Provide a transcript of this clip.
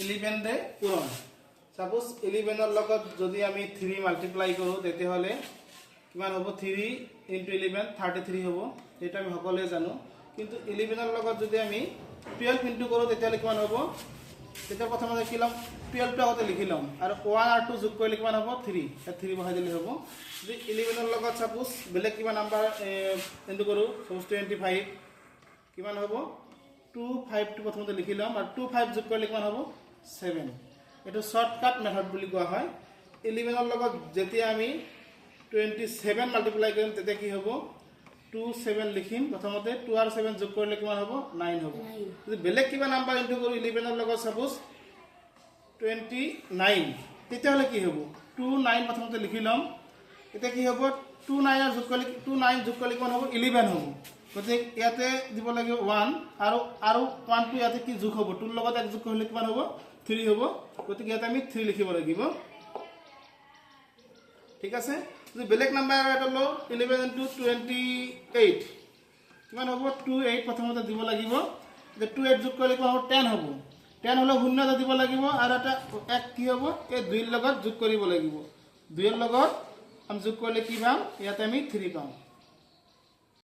11 দে পূৰণ সাপোজ 11 ৰ লগত যদি আমি 3 মাল্টিপ্লাই কৰো তেতিয়াহলে কিমান হ'ব 3 * 11 33 হ'ব এটা আমি সকলোৱে জানো কিন্তু 11 ৰ লগত যদি আমি 12 ইনটু কৰো তেতিয়াহলে কিমান হ'ব তেতিয়া প্ৰথমতে কি লম 12 টো আগতে লিখি লম আৰু 1 আৰু 2 যোগ কৰিলে কিমান হ'ব 3 3 বহাই দিলে হ'ব যদি 11 ৰ লগত সাপোজ বেলেগ কিবা নাম্বাৰ ইনটু কৰো সাপোজ 25 কিমান হ'ব 2 5 টো প্ৰথমতে লিখি লম আৰু 2 5 যোগ কৰিলে কিমান হ'ব 7 এটো শৰ্টকাট মেথড বুলি কোৱা হয় 11 ৰ লগত যেতিয়া আমি 27 মাল্টিপ্লাই কৰিম তেতিয়া কি হ'ব 2 7 লিখিম প্ৰথমতে 2 আৰু 7 যোগ কৰিলে কিমান হ'ব 9 হ'ব যদি বেলেগ কিবা নাম্বাৰ ইনটু কৰো 11 ৰ লগত সাপোজ 29 তেতিয়াহলে কি হ'ব 2 9 প্ৰথমতে লিখি লম এতিয়া কি হ'ব 2 9 আৰু যোগ কৰিলে 2 9 যোগ কৰিলে কিমান হ'ব 11 হ'ব গতিকে ইয়াতে দিব লাগিব 1 আৰু 1 টো ইয়াতে কি যোগ হ'ব 2 ৰ লগত এক যোগ কৰিলে কিমান হ'ব 3 হ'ব গতিকে ইয়াতে আমি 3 লিখিব লাগিব ঠিক আছে যদি বেলেগ নাম্বাৰ এটা ল 11 * 28 কিমান হ'ব 28 প্ৰথমতে দিব লাগিব যে 28 যোগ কৰিলে কিমান হ'ব 10 হ'ব 10 হলে শূন্য এটা দিব লাগিব আৰু এটা এক কি হ'ব এই 2 ৰ লগত যোগ কৰিব লাগিব 2 ৰ লগত আমি যোগ কৰিলে কি পাম ইয়াতে আমি 3 পাম